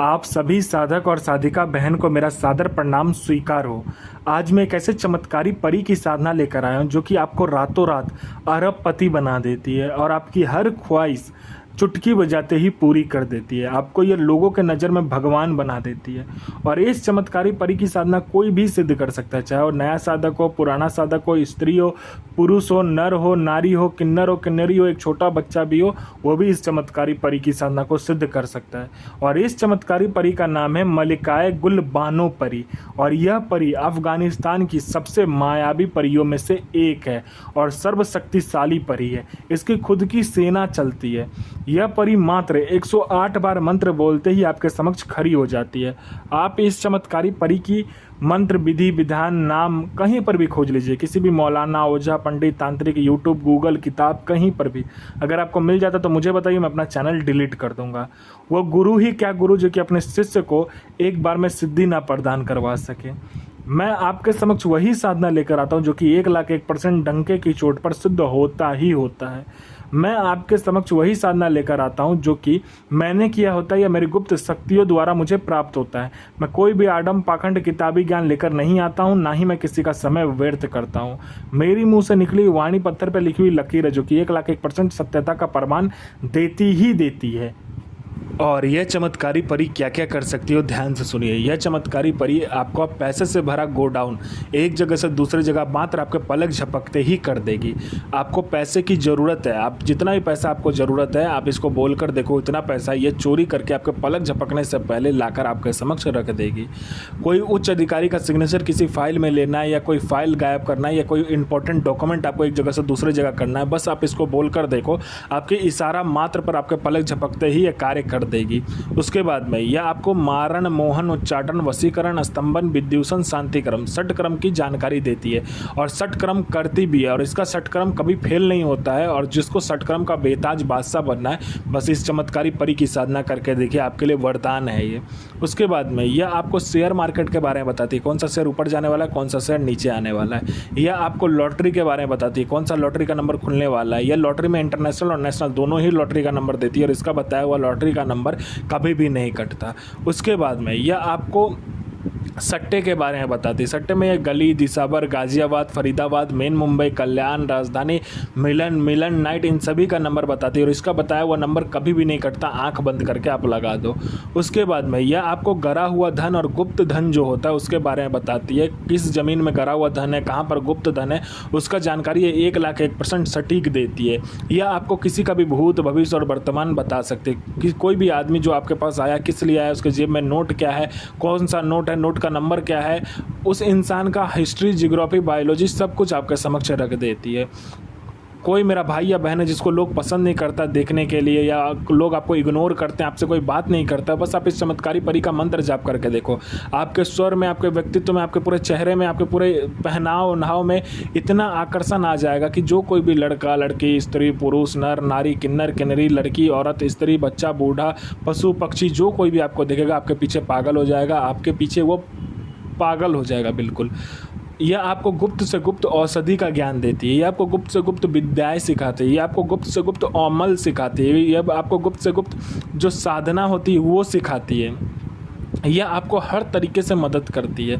आप सभी साधक और साधिका बहन को मेरा सादर प्रणाम स्वीकार हो। आज मैं एक ऐसे चमत्कारी परी की साधना लेकर आया हूँ जो कि आपको रातों रात अरबपति बना देती है और आपकी हर ख्वाहिश चुटकी बजाते ही पूरी कर देती है। आपको ये लोगों के नज़र में भगवान बना देती है। और इस चमत्कारी परी की साधना कोई भी सिद्ध कर सकता है, चाहे वो नया साधक हो, पुराना साधक हो, स्त्री हो, पुरुष हो, नर हो, नारी हो, किन्नर हो, किन्नरी हो, एक छोटा बच्चा भी हो, वो भी इस चमत्कारी परी की साधना को सिद्ध कर सकता है। और इस चमत्कारी परी का नाम है मलिकाए गुल बानो परी। और यह परी अफगानिस्तान की सबसे मायावी परियों में से एक है और सर्वशक्तिशाली परी है। इसकी खुद की सेना चलती है। यह परी मात्र 108 बार मंत्र बोलते ही आपके समक्ष खड़ी हो जाती है। आप इस चमत्कारी परी की मंत्र, विधि, विधान, नाम कहीं पर भी खोज लीजिए, किसी भी मौलाना, ओझा, पंडित, तांत्रिक, यूट्यूब, गूगल, किताब, कहीं पर भी अगर आपको मिल जाता तो मुझे बताइए, मैं अपना चैनल डिलीट कर दूंगा। वो गुरु ही क्या गुरु जो कि अपने शिष्य को एक बार में सिद्धि ना प्रदान करवा सके। मैं आपके समक्ष वही साधना लेकर आता हूँ जो कि 1,01% डंके की चोट पर सिद्ध होता ही होता है। मैं आपके समक्ष वही साधना लेकर आता हूँ जो कि मैंने किया होता है या मेरी गुप्त शक्तियों द्वारा मुझे प्राप्त होता है। मैं कोई भी आडम पाखंड किताबी ज्ञान लेकर नहीं आता हूँ, ना ही मैं किसी का समय व्यर्थ करता हूँ। मेरी मुंह से निकली वाणी पत्थर पर लिखी हुई लकीर है जो कि 1,01% सत्यता का प्रमाण देती ही देती है। और यह चमत्कारी परी क्या क्या कर सकती हो, ध्यान से सुनिए। यह चमत्कारी परी आपको पैसे से भरा गोडाउन एक जगह से दूसरी जगह मात्र आपके पलक झपकते ही कर देगी। आपको पैसे की ज़रूरत है, आप जितना भी पैसा आपको ज़रूरत है आप इसको बोलकर देखो, इतना पैसा ये चोरी करके आपके पलक झपकने से पहले लाकर आपके समक्ष रख देगी। कोई उच्च अधिकारी का सिग्नेचर किसी फाइल में लेना है या कोई फाइल गायब करना है या कोई इंपॉर्टेंट डॉक्यूमेंट आपको एक जगह से दूसरी जगह करना है, बस आप इसको बोलकर देखो, आपके इशारा मात्र पर आपके पलक झपकते ही ये कार्य कर देगी। उसके बाद में यह आपको मारण, मोहन, उच्चाटन, वशीकरण, स्तंभन, विद्युषण, शांतिक्रम, षटक्रम की जानकारी देती है और षटक्रम करती भी है। और इसका षटक्रम कभी फेल नहीं होता है। और जिसको षटक्रम का बेताज बादशाह बनना है, बस इस चमत्कारी परी की साधना करके देखिए, आपके लिए वरदान है ये। उसके बाद में यह आपको शेयर मार्केट के बारे में बताती है, कौन सा शेयर ऊपर जाने वाला है, कौन सा शेयर नीचे आने वाला है। यह आपको लॉटरी के बारे में बताती है, कौन सा लॉटरी का नंबर खुलने वाला है। यह लॉटरी में इंटरनेशनल और नेशनल दोनों ही लॉटरी का नंबर देती है और इसका बताया हुआ लॉटरी का नंबर कभी भी नहीं कटता। उसके बाद में यह आपको सट्टे के बारे में बताती है। सट्टे में ये गली, दिसाबर, गाजियाबाद, फरीदाबाद, मेन मुंबई, कल्याण, राजधानी, मिलन नाइट, इन सभी का नंबर बताती है और इसका बताया हुआ नंबर कभी भी नहीं कटता, आंख बंद करके आप लगा दो। उसके बाद में यह आपको गरा हुआ धन और गुप्त धन जो होता है उसके बारे में बताती है, किस ज़मीन में गरा हुआ धन है, कहाँ पर गुप्त धन है, उसका जानकारी ये 1,01% सटीक देती है। यह आपको किसी का भी भूत, भविष्य और वर्तमान बता सकते हैं कि कोई भी आदमी जो आपके पास आया किस लिए आया, उसके जेब में नोट क्या है, कौन सा नोट है, नोट का नंबर क्या है, उस इंसान का हिस्ट्री, जियोग्राफी, बायोलॉजी सब कुछ आपके समक्ष रख देती है। कोई मेरा भाई या बहन है जिसको लोग पसंद नहीं करता देखने के लिए या लोग आपको इग्नोर करते हैं, आपसे कोई बात नहीं करता, बस आप इस चमत्कारी परी का मंत्र जाप करके देखो, आपके स्वर में, आपके व्यक्तित्व में, आपके पूरे चेहरे में, आपके पूरे पहनाव नहाव में इतना आकर्षण आ जाएगा कि जो कोई भी लड़का, लड़की, स्त्री, पुरुष, नर, नारी, किन्नर, किन्नरी, लड़की, औरत, स्त्री, बच्चा, बूढ़ा, पशु, पक्षी, जो कोई भी आपको देखेगा आपके पीछे पागल हो जाएगा, आपके पीछे वो पागल हो जाएगा बिल्कुल। यह आपको गुप्त से गुप्त औषधि का ज्ञान देती है, यह आपको गुप्त से गुप्त विद्याएं सिखाती है, यह आपको गुप्त से गुप्त अमल सिखाती है, यह आपको गुप्त से गुप्त जो साधना होती है वो सिखाती है। यह आपको हर तरीके से मदद करती है।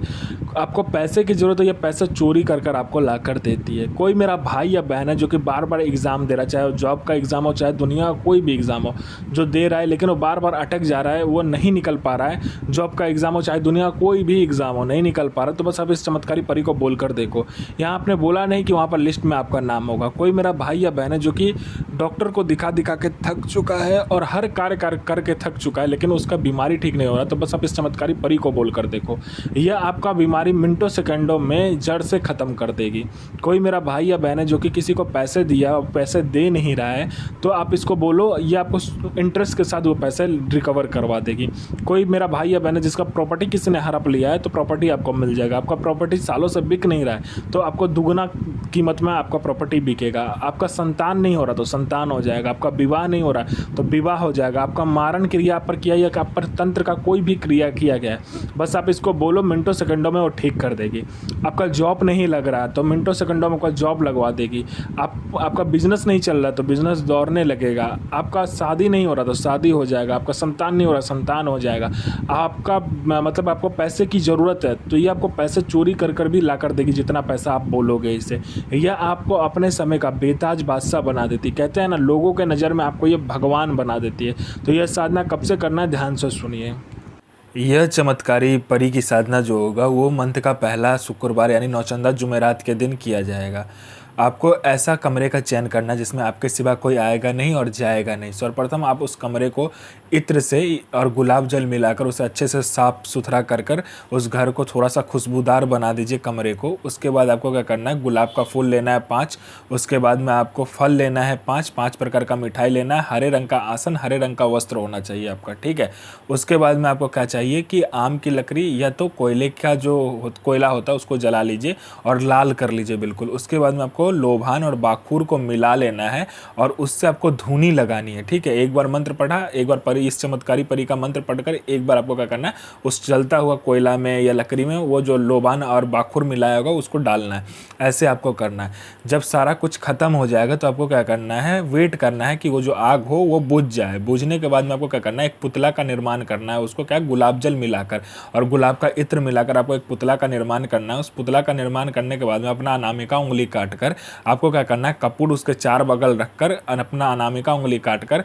आपको पैसे की ज़रूरत है, यह पैसा चोरी कर कर आपको ला कर देती है। कोई मेरा भाई या बहन है जो कि बार बार एग्ज़ाम दे रहा है, चाहे वो जॉब का एग्ज़ाम हो, चाहे दुनिया का कोई भी एग्ज़ाम हो, जो दे रहा है लेकिन वो बार बार अटक जा रहा है, वो नहीं निकल पा रहा है, जॉब का एग्ज़ाम हो चाहे दुनिया का कोई भी एग्ज़ाम हो, नहीं निकल पा रहा, तो बस आप इस चमत्कारी परी को बोल कर देखो। यहाँ आपने बोला नहीं कि वहाँ पर लिस्ट में आपका नाम होगा। कोई मेरा भाई या बहन है जो कि डॉक्टर को दिखा दिखा के थक चुका है और हर कार्य करके थक चुका है लेकिन उसका बीमारी ठीक नहीं हो रहा, तो बस आप इस चमत्कारी परी को बोल कर देखो, यह आपका बीमारी मिनटों सेकंडों में जड़ से ख़त्म कर देगी। कोई मेरा भाई या बहन है जो कि किसी को पैसे दिया और पैसे दे नहीं रहा है, तो आप इसको बोलो, ये आपको इंटरेस्ट के साथ वो पैसे रिकवर करवा देगी। कोई मेरा भाई या बहन है जिसका प्रॉपर्टी किसी ने हड़प लिया है, तो प्रॉपर्टी आपको मिल जाएगा। आपका प्रॉपर्टी सालों से बिक नहीं रहा है, तो आपको दुगुना कीमत में आपका प्रॉपर्टी बिकेगा। आपका संतान नहीं हो रहा तो संतान हो जाएगा। आपका विवाह नहीं हो रहा तो विवाह हो जाएगा। आपका मारण क्रिया पर किया या आप पर तंत्र का कोई भी क्रिया किया गया है। बस आप इसको बोलो, मिनटों सेकंडों में वो ठीक कर देगी। आपका जॉब नहीं लग रहा तो मिनटों सेकंडों में आपका जॉब लगवा देगी। आपका बिजनेस नहीं चल रहा तो बिजनेस दौड़ने लगेगा। आपका शादी नहीं हो रहा तो शादी हो जाएगा। आपका संतान नहीं हो रहा, संतान हो जाएगा। आपका मतलब आपको पैसे की ज़रूरत है तो ये आपको पैसे चोरी कर कर भी ला कर देगी, जितना पैसा आप बोलोगे इसे। यह आपको अपने समय का बेताज बादशाह बना देती। कहते हैं ना, लोगों के नज़र में आपको ये भगवान बना देती है। तो यह साधना कब से करना है, ध्यान से सुनिए। यह चमत्कारी परी की साधना जो होगा वो मंथ का पहला शुक्रवार यानी नौचंदा जुमेरात के दिन किया जाएगा। आपको ऐसा कमरे का चयन करना जिसमें आपके सिवा कोई आएगा नहीं और जाएगा नहीं। सर्वप्रथम आप उस कमरे को इत्र से और गुलाब जल मिलाकर उसे अच्छे से साफ़ सुथरा कर कर उस घर को थोड़ा सा खुशबूदार बना दीजिए कमरे को। उसके बाद आपको क्या करना है, गुलाब का फूल लेना है 5। उसके बाद में आपको फल लेना है 5 प्रकार का मिठाई लेना है। हरे रंग का आसन, हरे रंग का वस्त्र होना चाहिए आपका, ठीक है। उसके बाद में आपको क्या चाहिए कि आम की लकड़ी या तो कोयले का जो कोयला होता है उसको जला लीजिए और लाल कर लीजिए बिल्कुल। उसके बाद में आपको लोभान और बाखूर को मिला लेना है और उससे आपको धूनी लगानी है, ठीक है। एक बार मंत्र पढ़ा, एक बार परी, इस चमत्कारी परी का मंत्र पढ़कर एक बार आपको क्या करना है, उस जलता हुआ कोयला में या लकड़ी में वो जो लोभान और बाखूर मिलाया होगा उसको डालना है। ऐसे आपको करना है। जब सारा कुछ खत्म हो जाएगा तो आपको क्या करना है, वेट करना है कि वो जो आग हो वो बुझ जाए। बुझने के बाद में आपको क्या करना है, एक पुतला का निर्माण करना है। उसको क्या, गुलाब जल मिलाकर और गुलाब का इत्र मिलाकर आपको एक पुतला का निर्माण करना है। उस पुतला का निर्माण करने के बाद में अपना अनामिका उंगली काट कर आपको क्या करना है, कपूर उसके 4 बगल रखकर अपना अनामिका उंगली काटकर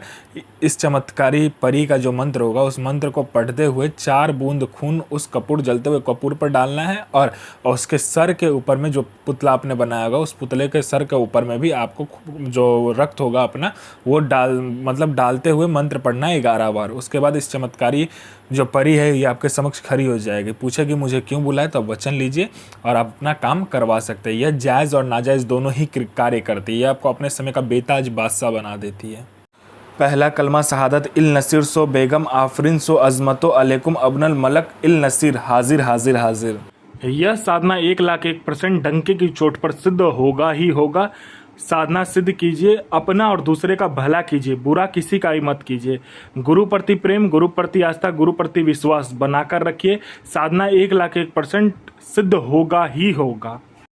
इस चमत्कारी परी का जो मंत्र होगा उस मंत्र को पढ़ते हुए 4 बूंद खून उस कपूर, जलते हुए कपूर पर डालना है। और उसके सर के ऊपर में जो पुतला आपने बनाया होगा उस पुतले के सर के ऊपर में भी आपको जो रक्त होगा अपना वो डालते हुए मंत्र पढ़ना है 11 बार। उसके बाद इस चमत्कारी जो परी है ये आपके समक्ष खड़ी हो जाएगी। पूछेगी मुझे क्यों बुलाए, तो आप वचन लीजिए और आप अपना काम करवा सकते हैं। यह जायज़ और नाजायज़ दोनों ही कार्य करती है। यह आपको अपने समय का बेताज बादशाह बना देती है। पहला कलमा शहादत, इल नसीर सो बेगम आफरीन सो अजमतो अलैकुम अबनल मलक इल नसीर हाजिर हाजिर हाजिर। यह साधना 1,01% डंके की चोट पर सिद्ध होगा ही होगा। साधना सिद्ध कीजिए, अपना और दूसरे का भला कीजिए, बुरा किसी का ही मत कीजिए। गुरु प्रति प्रेम, गुरु प्रति आस्था, गुरु प्रति विश्वास बनाकर रखिए। साधना 1,01% सिद्ध होगा ही होगा।